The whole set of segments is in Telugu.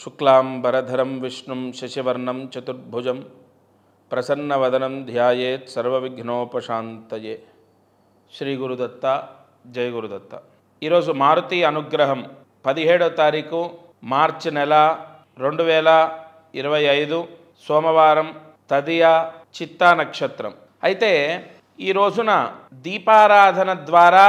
శుక్లాంబరధరం విష్ణుం శశివర్ణం చతుర్భుజం ప్రసన్నవదనం ధ్యాయేత్ సర్వవిఘ్నోపశాంతయే. శ్రీ గురుదత్త, జయ గురుదత్త. ఈరోజు మారుతి అనుగ్రహం 17వ తారీఖు మార్చి నెల 2025 సోమవారం, తదియ చిత్తా నక్షత్రం. అయితే ఈ రోజున దీపారాధన ద్వారా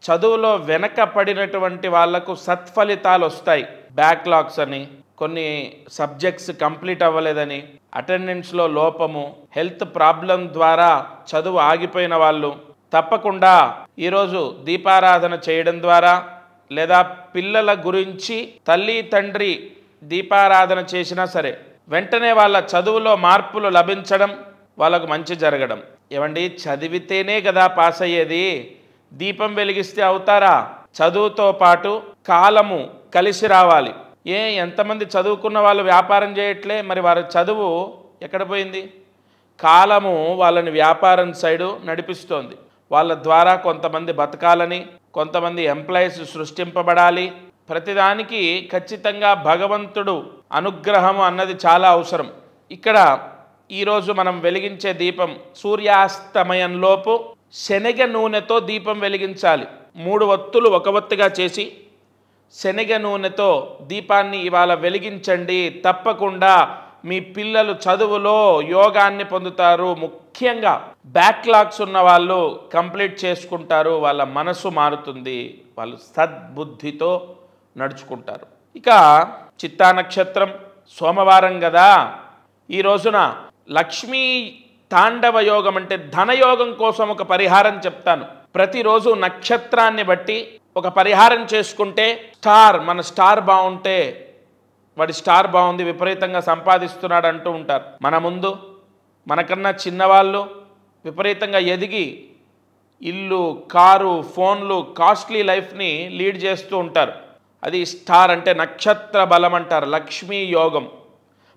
చదువులో వెనకపడినటువంటి వాళ్లకు సత్ఫలితాలు వస్తాయి. బ్యాక్లాగ్స్ అని, కొన్ని సబ్జెక్ట్స్ కంప్లీట్ అవ్వలేదని, అటెండెన్స్లో లోపము, హెల్త్ ప్రాబ్లం ద్వారా చదువు ఆగిపోయిన వాళ్ళు తప్పకుండా ఈరోజు దీపారాధన చేయడం ద్వారా, లేదా పిల్లల గురించి తల్లి తండ్రి దీపారాధన చేసినా సరే వెంటనే వాళ్ళ చదువులో మార్పులు లభించడం, వాళ్ళకు మంచి జరగడం. ఏమండి, చదివితేనే కదా పాస్ అయ్యేది, దీపం వెలిగిస్తే అవుతారా? చదువుతో పాటు కాలము కలిసి రావాలి. ఎంతమంది చదువుకున్న వాళ్ళు వ్యాపారం చేయట్లే, మరి వారి చదువు ఎక్కడ పోయింది? కాలము వాళ్ళని వ్యాపారం సైడు నడిపిస్తోంది. వాళ్ళ ద్వారా కొంతమంది బతకాలని, కొంతమంది ఎంప్లాయీస్ సృష్టింపబడాలి. ప్రతిదానికి ఖచ్చితంగా భగవంతుడు అనుగ్రహము అన్నది చాలా అవసరం. ఇక్కడ ఈరోజు మనం వెలిగించే దీపం సూర్యాస్తమయంలోపు శనగ నూనెతో దీపం వెలిగించాలి. 3 ఒత్తులు ఒక ఒత్తిగా చేసి శనగ నూనెతో దీపాన్ని ఇవాళ వెలిగించండి. తప్పకుండా మీ పిల్లలు చదువులో యోగాన్ని పొందుతారు. ముఖ్యంగా బ్యాక్లాగ్స్ ఉన్న వాళ్ళు కంప్లీట్ చేసుకుంటారు. వాళ్ళ మనసు మారుతుంది, వాళ్ళు సద్బుద్ధితో నడుచుకుంటారు. ఇక చిత్తా నక్షత్రం సోమవారం కదా, ఈ రోజున లక్ష్మీ తాండవ యోగం అంటే ధనయోగం కోసం ఒక పరిహారం చెప్తాను. ప్రతిరోజు నక్షత్రాన్ని బట్టి ఒక పరిహారం చేసుకుంటే మన స్టార్ బాగుంటే వాడి స్టార్ బాగుంది, విపరీతంగా సంపాదిస్తున్నాడు అంటూ ఉంటారు. మన ముందు మనకన్నా చిన్నవాళ్ళు విపరీతంగా ఎదిగి ఇల్లు, కారు, ఫోన్లు, కాస్ట్లీ లైఫ్ని లీడ్ చేస్తూ ఉంటారు. అది స్టార్ అంటే నక్షత్ర బలం అంటారు, లక్ష్మీ యోగం.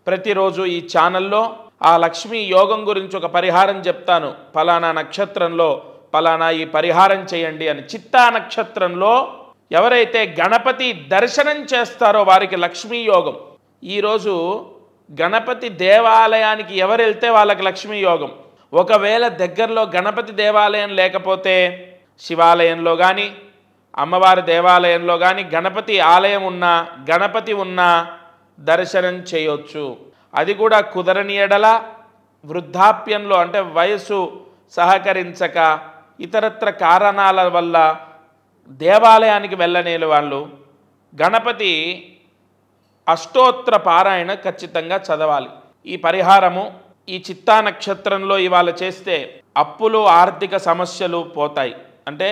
ప్రతిరోజు ఈ ఛానల్లో ఆ లక్ష్మీ యోగం గురించి ఒక పరిహారం చెప్తాను. ఫలానా నక్షత్రంలో ఫలానా ఈ పరిహారం చేయండి అని. చిత్తా నక్షత్రంలో ఎవరైతే గణపతి దర్శనం చేస్తారో వారికి లక్ష్మీ యోగం. ఈరోజు గణపతి దేవాలయానికి ఎవరు వెళ్తే వాళ్ళకి లక్ష్మీ యోగం. ఒకవేళ దగ్గరలో గణపతి దేవాలయం లేకపోతే శివాలయంలో కానీ, అమ్మవారి దేవాలయంలో కానీ గణపతి ఆలయం ఉన్నా, గణపతి ఉన్నా దర్శనం చేయొచ్చు. అది కూడా కుదరని ఎడల వృద్ధాప్యంలో అంటే వయసు సహకరించక ఇతరత్ర కారణాల వల్ల దేవాలయానికి వెళ్ళలేని వాళ్ళు గణపతి అష్టోత్తర పారాయణ ఖచ్చితంగా చదవాలి. ఈ పరిహారము ఈ చిత్తా నక్షత్రంలో ఇవాళ చేస్తే అప్పులు, ఆర్థిక సమస్యలు పోతాయి. అంటే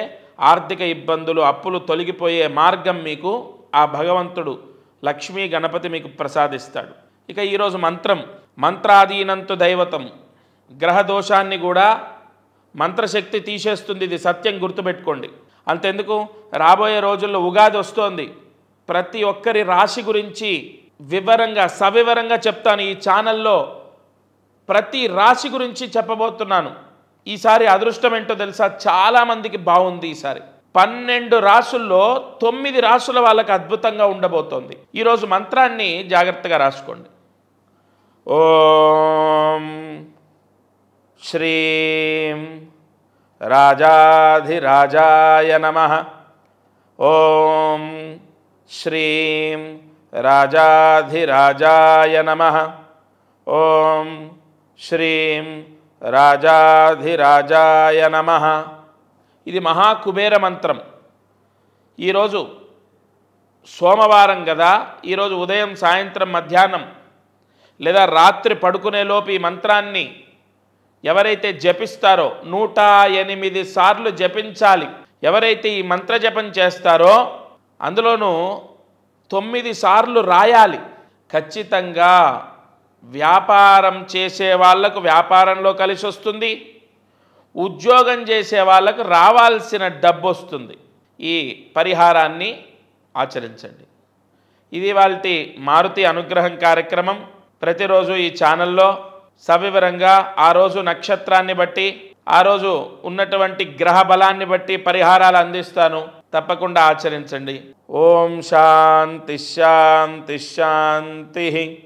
ఆర్థిక ఇబ్బందులు, అప్పులు తొలగిపోయే మార్గం మీకు ఆ భగవంతుడు లక్ష్మీ గణపతి మీకు ప్రసాదిస్తాడు. ఇక ఈరోజు మంత్రాధీనంతు దైవతం. గ్రహ దోషాన్ని కూడా మంత్రశక్తి తీసేస్తుంది. ఇది సత్యం, గుర్తుపెట్టుకోండి. అంతెందుకు, రాబోయే రోజుల్లో ఉగాది వస్తోంది. ప్రతి ఒక్కరి రాశి గురించి వివరంగా సవివరంగా చెప్తాను. ఈ ఛానల్లో ప్రతి రాశి గురించి చెప్పబోతున్నాను. ఈసారి అదృష్టం ఏంటో తెలుసా? చాలామందికి బాగుంది. ఈసారి 12 రాసుల్లో 9 రాసుల వాళ్ళకి అద్భుతంగా ఉండబోతోంది. ఈరోజు మంత్రాన్ని జాగ్రత్తగా రాసుకోండి. ఓం శ్రీం రాజాధిరాజాయ నమః. ఓం శ్రీం రాజాధిరాజాయ నమః. ఓం శ్రీం రాజాధిరాజాయ నమః. ఇది మహాకుబేర మంత్రం. ఈరోజు సోమవారం కదా, ఈరోజు ఉదయం, సాయంత్రం, మధ్యాహ్నం లేదా రాత్రి పడుకునేలోపు ఈ మంత్రాన్ని ఎవరైతే జపిస్తారో 108 సార్లు జపించాలి. ఎవరైతే ఈ మంత్ర జపం చేస్తారో అందులోనూ 9 సార్లు రాయాలి. ఖచ్చితంగా వ్యాపారం చేసే వాళ్లకు వ్యాపారంలో కలిసి వస్తుంది, ఉద్యోగం చేసే వాళ్ళకు రావాల్సిన డబ్బు వస్తుంది. ఈ పరిహారాన్ని ఆచరించండి. ఇది వాల్టి మారుతి అనుగ్రహం కార్యక్రమం. ప్రతిరోజు ఈ ఛానల్లో సవివరంగా ఆ రోజు నక్షత్రాన్ని బట్టి, ఆ రోజు ఉన్నటువంటి గ్రహ బలాన్ని బట్టి పరిహారాలు అందిస్తాను. తప్పకుండా ఆచరించండి. ఓం శాంతి శాంతి శాంతి.